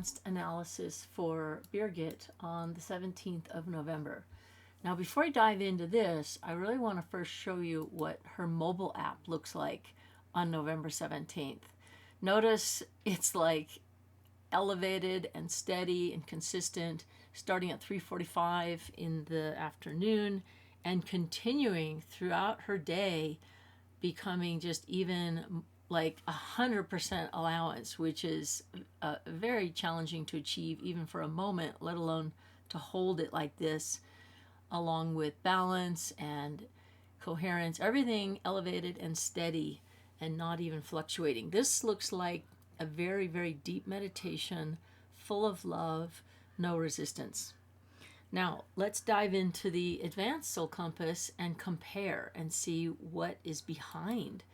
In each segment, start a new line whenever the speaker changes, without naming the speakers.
advanced analysis for Birgit on the 17th of November. Now, before I dive into this, I really want to first show you what her mobile app looks like on November 17th. Notice it's like elevated and steady and consistent, starting at 3:45 in the afternoon and continuing throughout her day, becoming just even like 100% allowance, which is very challenging to achieve even for a moment, let alone to hold it like this, along with balance and coherence, everything elevated and steady and not even fluctuating. This looks like a very, very deep meditation, full of love, no resistance. Now, let's dive into the advanced soul compass and compare and see what is behind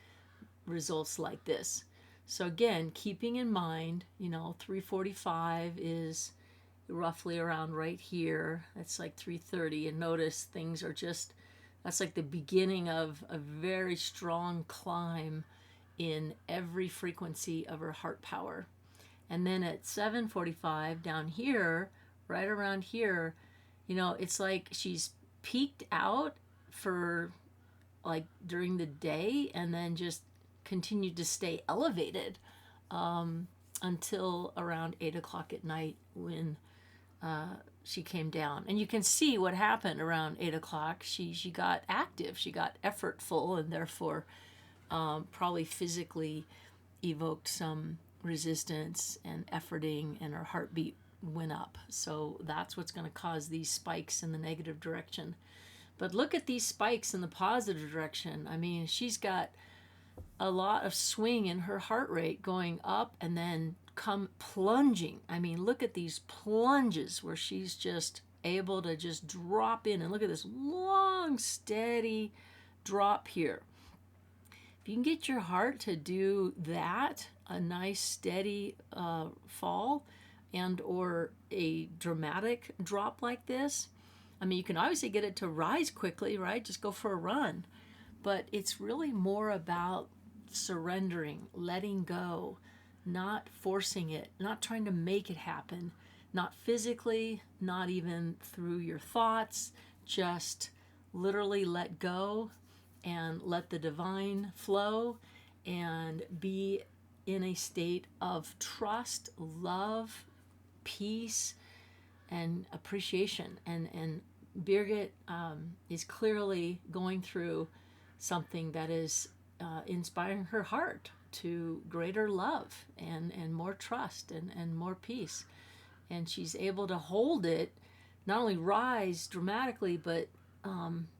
results like this. So again, keeping in mind, 345 is roughly around right here. That's like 330, and notice things are just, that's like the beginning of a very strong climb in every frequency of her heart power. And then at 745 down here, right around here, it's like she's peaked out for like during the day and then just continued to stay elevated until around 8 o'clock at night when she came down. And you can see what happened around 8 o'clock. She got active, she got effortful, and therefore probably physically evoked some resistance and efforting, and her heartbeat went up. So that's what's going to cause these spikes in the negative direction. But look at these spikes in the positive direction. I mean, she's got a lot of swing in her heart rate going up and then come plunging. I mean, look at these plunges where she's just able to just drop in, and look at this long, steady drop here. If you can get your heart to do that, a nice steady fall and or a dramatic drop like this, I mean, you can obviously get it to rise quickly, right? Just go for a run. But it's really more about surrendering, letting go, not forcing it, not trying to make it happen, not physically, not even through your thoughts, just literally let go and let the divine flow and be in a state of trust, love, peace, and appreciation. And Birgit is clearly going through something that is inspiring her heart to greater love and more trust and more peace. And she's able to hold it, not only rise dramatically, but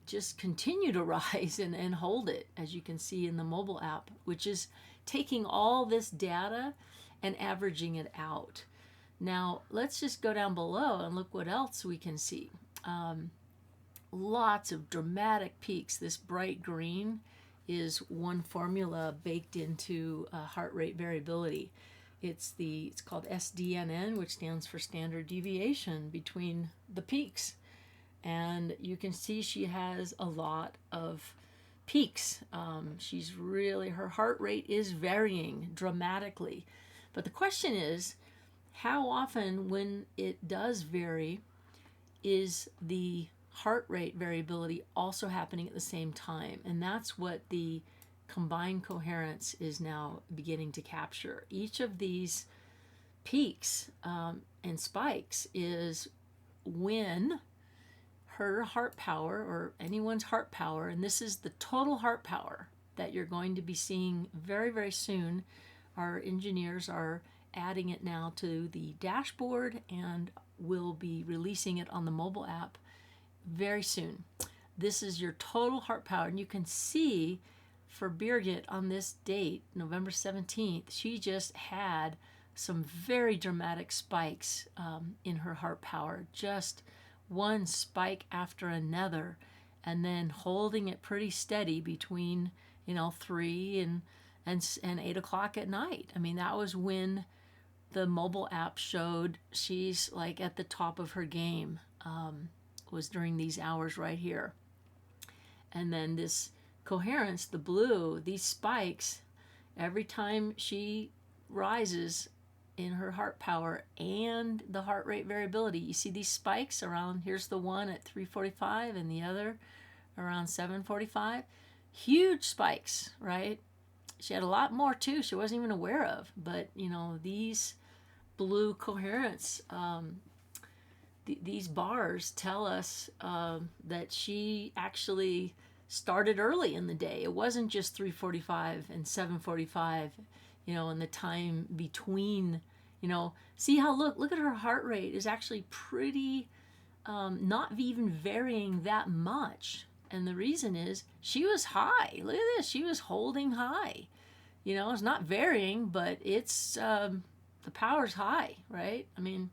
just continue to rise and hold it, as you can see in the mobile app, which is taking all this data and averaging it out. Now, let's just go down below and look what else we can see. Lots of dramatic peaks. This bright green is one formula baked into heart rate variability. It's called SDNN, which stands for standard deviation between the peaks. And you can see she has a lot of peaks. Her heart rate is varying dramatically. But the question is, how often when it does vary is the heart rate variability also happening at the same time? And that's what the combined coherence is now beginning to capture. Each of these peaks and spikes is when her heart power, or anyone's heart power, and this is the total heart power that you're going to be seeing very, very soon. Our engineers are adding it now to the dashboard and will be releasing it on the mobile app very soon. This is your total heart power, and you can see for Birgit on this date, November 17th, she just had some very dramatic spikes in her heart power, just one spike after another, and then holding it pretty steady between 3 and 8 o'clock at night. I mean, that was when the mobile app showed she's like at the top of her game, was during these hours right here. And then this coherence, the blue, these spikes, every time she rises in her heart power and the heart rate variability. You see these spikes around, here's the one at 3:45 and the other around 7:45. Huge spikes, right? She had a lot more too she wasn't even aware of. But, these blue coherence, these bars tell us that she actually started early in the day. It wasn't just 3:45 and 7:45, in the time between, see how, look at her heart rate is actually pretty, not even varying that much. And the reason is she was high. Look at this. She was holding high. It's not varying, but it's, the power's high, right? I mean,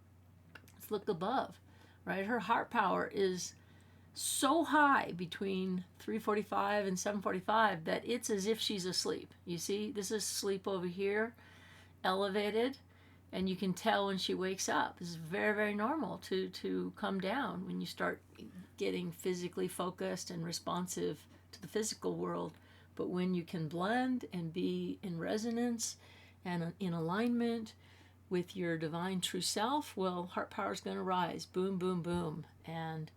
let's look above, right? Her heart power is so high between 3:45 and 7:45 that it's as if she's asleep. You see, this is sleep over here, elevated, and you can tell when she wakes up. This is very, very normal to come down when you start getting physically focused and responsive to the physical world. But when you can blend and be in resonance and in alignment with your divine true self, well, heart power is going to rise. Boom, boom, boom. And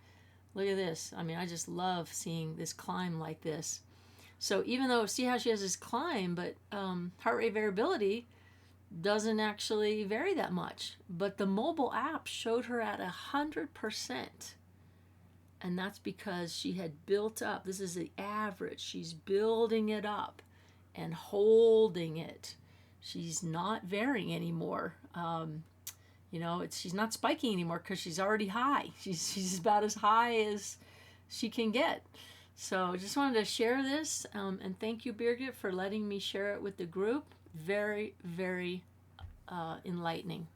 look at this. I mean, I just love seeing this climb like this. So even though, see how she has this climb, but heart rate variability doesn't actually vary that much. But the mobile app showed her at 100%. And that's because she had built up. This is the average. She's building it up and holding it. She's not varying anymore. She's not spiking anymore because she's already high. She's about as high as she can get. So I just wanted to share this. And thank you, Birgit, for letting me share it with the group. Very, very enlightening.